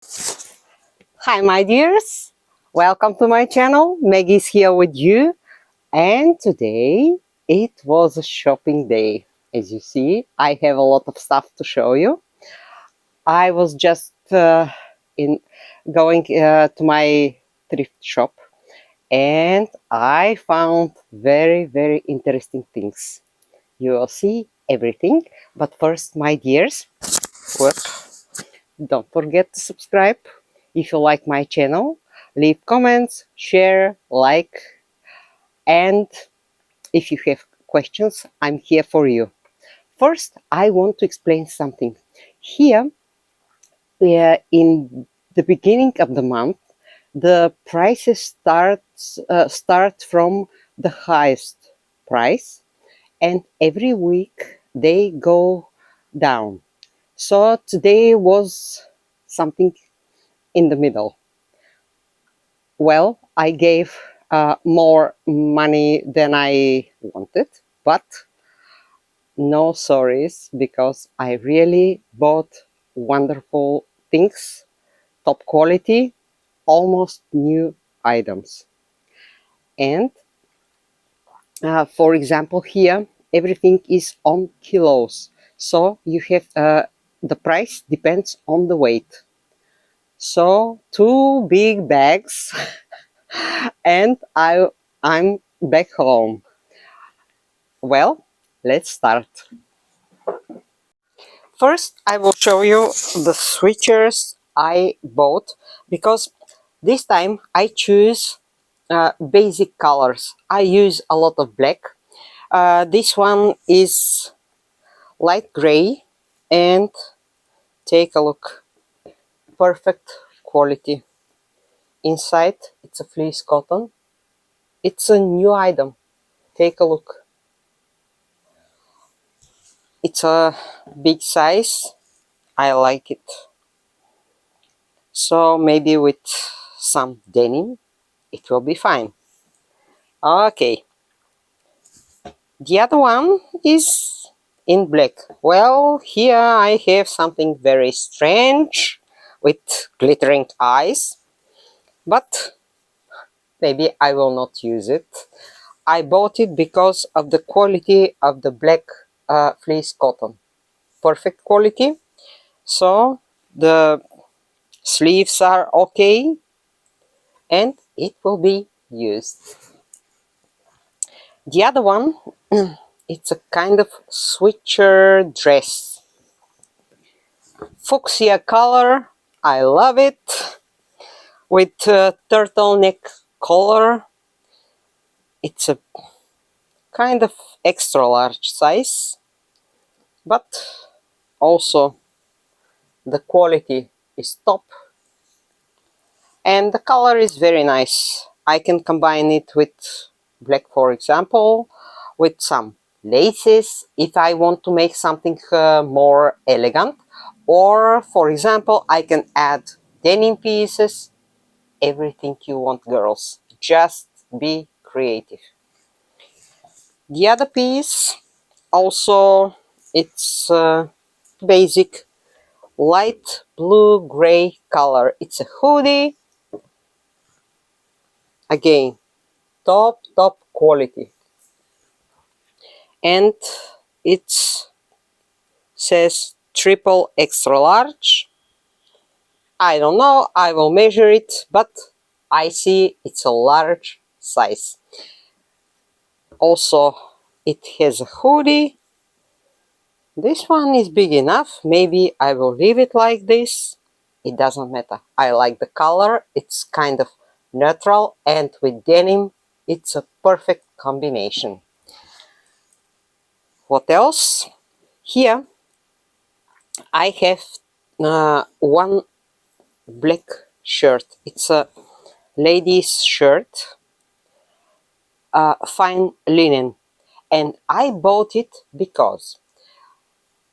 Hi my dears, welcome to my channel. Maggie's here with you, and today it was a shopping day. As you see, I have a lot of stuff to show you. I was just in going to my thrift shop, and I found very interesting things. You will see everything, but first my dears, whoop, don't forget to subscribe. If you like my channel, leave comments, share, like, and if you have questions, I'm here for you. First, I want to explain something. Here, in the beginning of the month, the prices start from the highest price, and every week they go down. So today was something in the middle. Well, I gave more money than I wanted, but no sorries, because I really bought wonderful things, top quality, almost new items. And for example, here everything is on kilos, so you have the price depends on the weight. So 2 big bags and I'm back home. Well, let's start. First, I will show you the switchers I bought, because this time I choose basic colors. I use a lot of black. This one is light gray, and take a look. Perfect quality. Inside, it's a fleece cotton. It's a new item. Take a look. It's a big size. I like it. So maybe with some denim, it will be fine. Okay. The other one is in black. Well, here I have something very strange with glittering eyes, but maybe I will not use it. I bought it because of the quality of the black fleece cotton. Perfect quality. So the sleeves are okay, and it will be used. The other one, it's a kind of switcher dress. Fuchsia color, I love it. With turtleneck collar. It's a kind of extra large size, but also the quality is top. And the color is very nice. I can combine it with black, for example, with some laces if I want to make something more elegant. Or, for example, I can add denim pieces. Everything you want, girls. Just be creative. The other piece, also, it's basic light blue gray color. It's a hoodie. Again, top quality, and it says triple extra large. I don't know, I will measure it, but I see it's a large size. Also, it has a hoodie. This one is big enough. Maybe I will leave it like this. It doesn't matter. I like the color. It's kind of neutral, and with denim it's a perfect combination. What else? Here I have one black shirt. It's a ladies shirt, fine linen, and I bought it because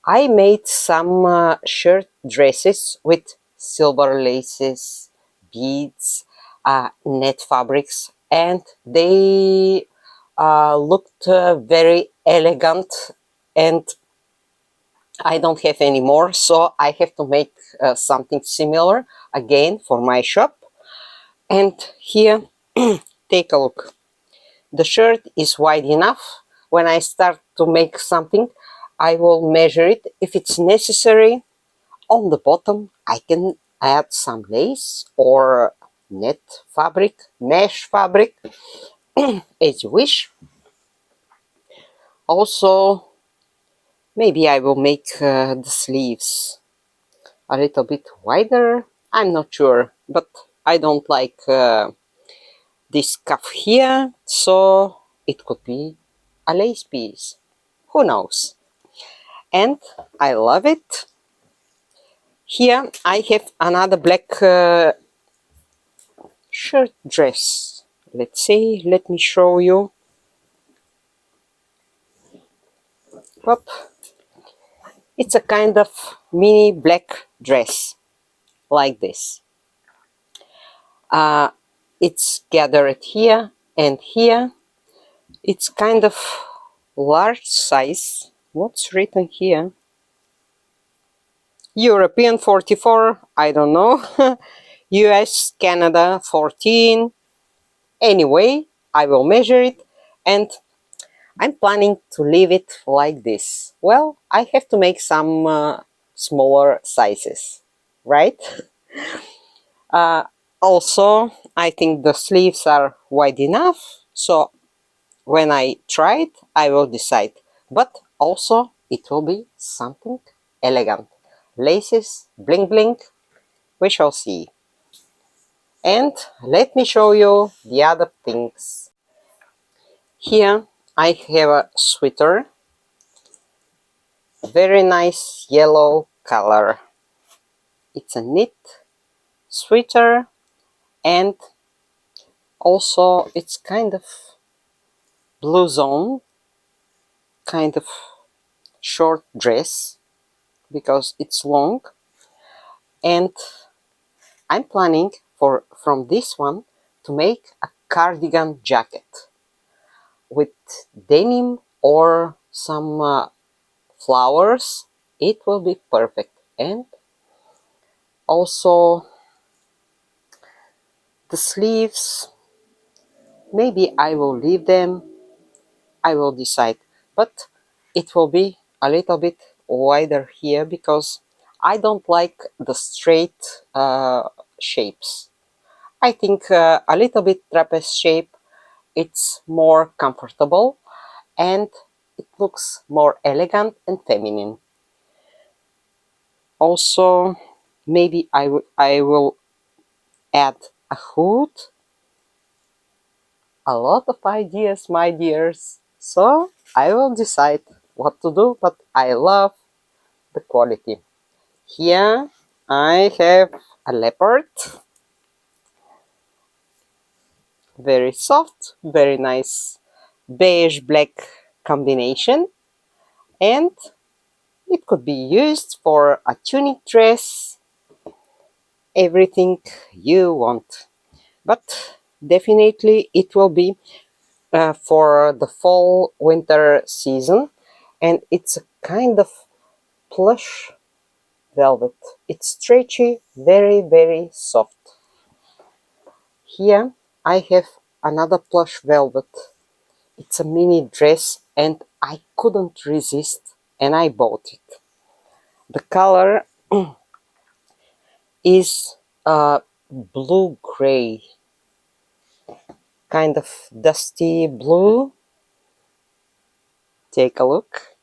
I made some shirt dresses with silver laces, beads, net fabrics, and they looked very elegant, and I don't have any more, so I have to make something similar again for my shop. And here, take a look. The shirt is wide enough. When I start to make something, I will measure it. If it's necessary, on the bottom I can add some lace or net fabric, mesh fabric, as you wish. Also, maybe I will make the sleeves a little bit wider. I'm not sure, but I don't like this cuff here, so it could be a lace piece. Who knows? And I love it. Here I have another black shirt dress. Let's see, let me show you. Up. It's a kind of mini black dress, like this. It's gathered here and here. It's kind of large size. What's written here? European 44, I don't know. US, Canada 14. Anyway, I will measure it, and I'm planning to leave it like this. Well, I have to make some smaller sizes, right? Also, I think the sleeves are wide enough, so when I try it, I will decide. But also, it will be something elegant. Laces, bling bling, we shall see. And let me show you the other things. Here I have a sweater, very nice yellow color. It's a knit sweater, and also it's kind of blue zone, kind of short dress because it's long. And I'm planning from this one to make a cardigan jacket with denim or some flowers. It will be perfect. And also the sleeves, maybe I will leave them, I will decide, but it will be a little bit wider here because I don't like the straight shapes. I think a little bit trapeze shape, it's more comfortable and it looks more elegant and feminine. Also, maybe I will add a hood. A lot of ideas, my dears. So I will decide what to do, but I love the quality. Here I have a leopard. Very soft, very nice beige black combination, and it could be used for a tunic dress, everything you want. But definitely it will be for the fall winter season, and it's a kind of plush velvet. It's stretchy, very soft. Here I have another plush velvet. It's a mini dress and I couldn't resist and I bought it. The color is blue gray, kind of dusty blue. Take a look.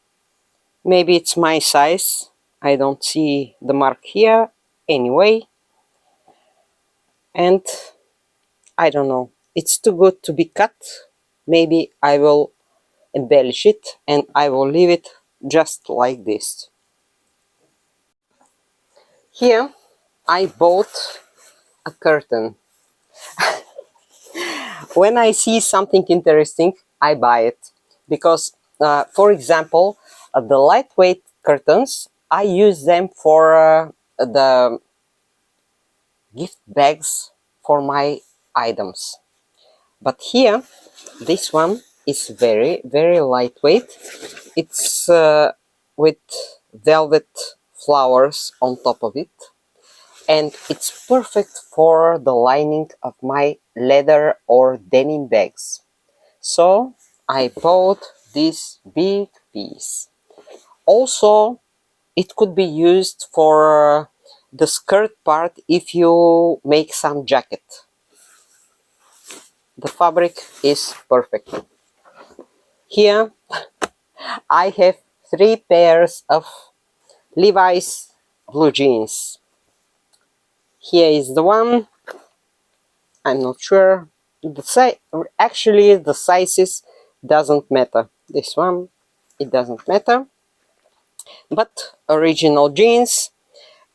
Maybe it's my size. I don't see the mark here. Anyway, and I don't know. It's too good to be cut. Maybe I will embellish it and I will leave it just like this. Here I bought a curtain. When I see something interesting, I buy it. Because, for example, the lightweight curtains, I use them for the gift bags for my items. But here, this one is very lightweight. It's with velvet flowers on top of it, and it's perfect for the lining of my leather or denim bags. So I bought this big piece. Also, it could be used for the skirt part if you make some jacket. The fabric is perfect. Here I have 3 pairs of Levi's blue jeans. Here is the one. I'm not sure. The size, actually the sizes doesn't matter. This one, it doesn't matter. But original jeans,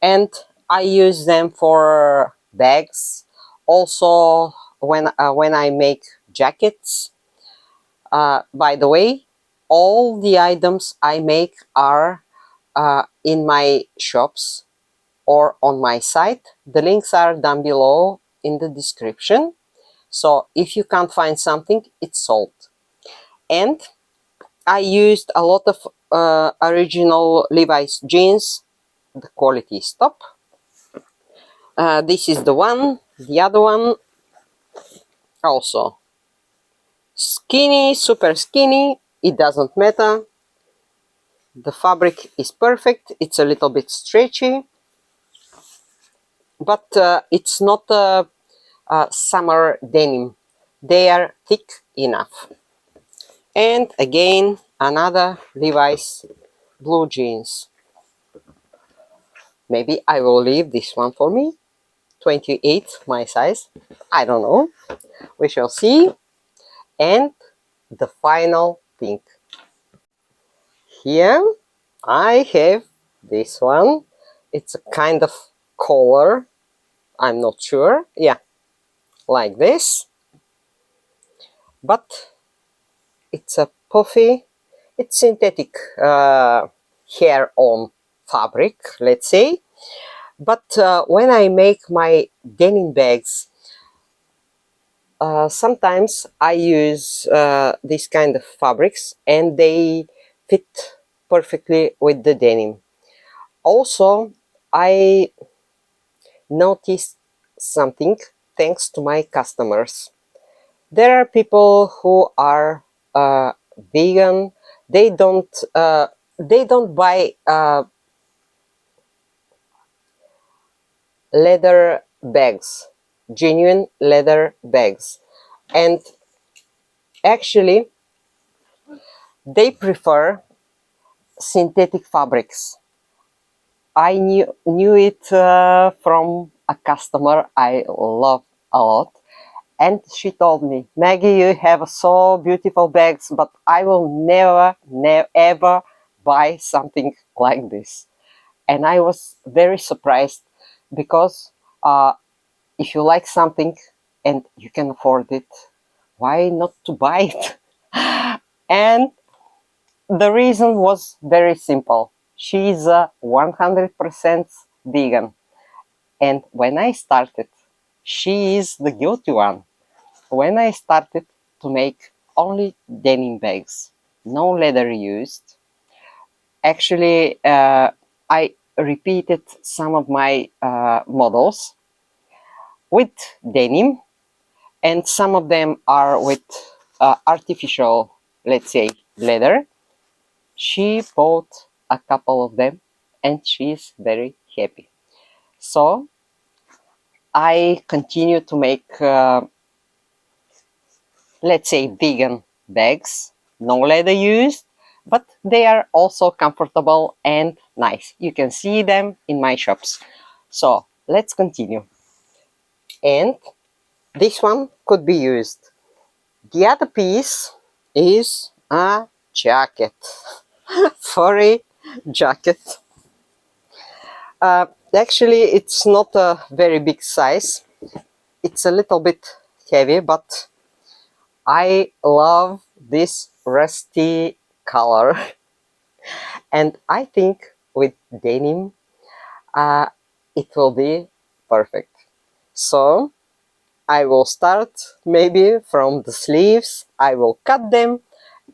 and I use them for bags. Also, when I make jackets. By the way, all the items I make are in my shops or on my site. The links are down below in the description. So if you can't find something, it's sold. And I used a lot of original Levi's jeans. The quality is top. This is the one. The other one also skinny, super skinny. It doesn't matter. The fabric is perfect. It's a little bit stretchy, but it's not summer denim. They are thick enough. And again, another Levi's blue jeans. Maybe I will leave this one for me. 28, my size. I don't know. We shall see. And the final thing. Here I have this one. It's a kind of collar. I'm not sure. Yeah, like this. But it's a puffy, it's synthetic hair-on fabric, let's say. But when I make my denim bags, sometimes I use this kind of fabrics, and they fit perfectly with the denim. Also, I noticed something thanks to my customers. There are people who are vegan. They don't buy leather bags, genuine leather bags, and actually they prefer synthetic fabrics. I knew it from a customer I love a lot. And she told me, Maggie, you have so beautiful bags, but I will never ever buy something like this. And I was very surprised, because if you like something and you can afford it, why not to buy it? And the reason was very simple. She's a 100% vegan. And when I started, she is the guilty one. When I started to make only denim bags, no leather used, actually I repeated some of my models with denim, and some of them are with artificial, let's say, leather. She bought a couple of them and she's very happy. So I continue to make let's say vegan bags, no leather used, but they are also comfortable and nice. You can see them in my shops. So let's continue. And this one could be used. The other piece is a jacket, furry jacket. Actually, it's not a very big size. It's a little bit heavy, but I love this rusty color. And I think with denim it will be perfect. So I will start maybe from the sleeves. I will cut them,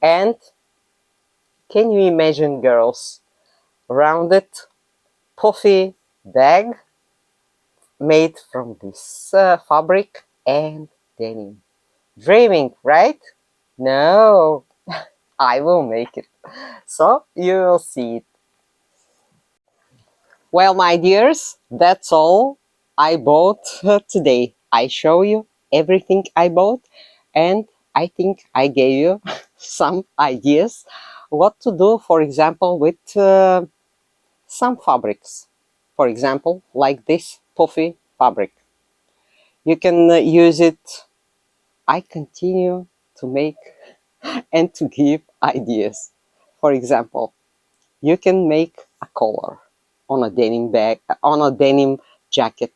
and can you imagine, girls, rounded puffy bag made from this fabric and denim. Dreaming, right? No, I will make it. So you will see it. Well, my dears, that's all I bought today. I show you everything I bought, and I think I gave you some ideas what to do, for example, with some fabrics. For example, like this puffy fabric. You can use it. I continue to make and to give ideas. For example, you can make a collar on a denim bag, on a denim jacket.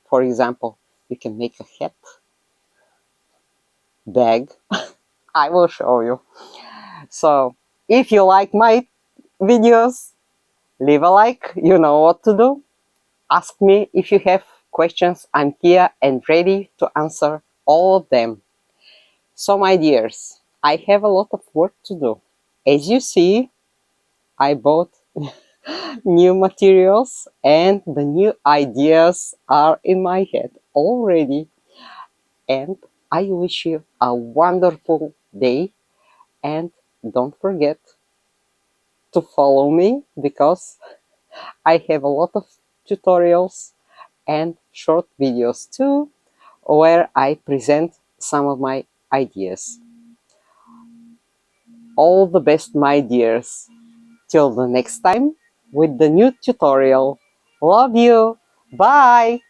For example, you can make a hat, bag. I will show you. So if you like my videos, leave a like. You know what to do. Ask me if you have questions. I'm here and ready to answer all of them. So my dears, I have a lot of work to do. As you see, I bought new materials and the new ideas are in my head already, and I wish you a wonderful day, and don't forget to follow me because I have a lot of tutorials and short videos too where I present some of my ideas. All the best, my dears. Till the next time with the new tutorial. Love you. Bye.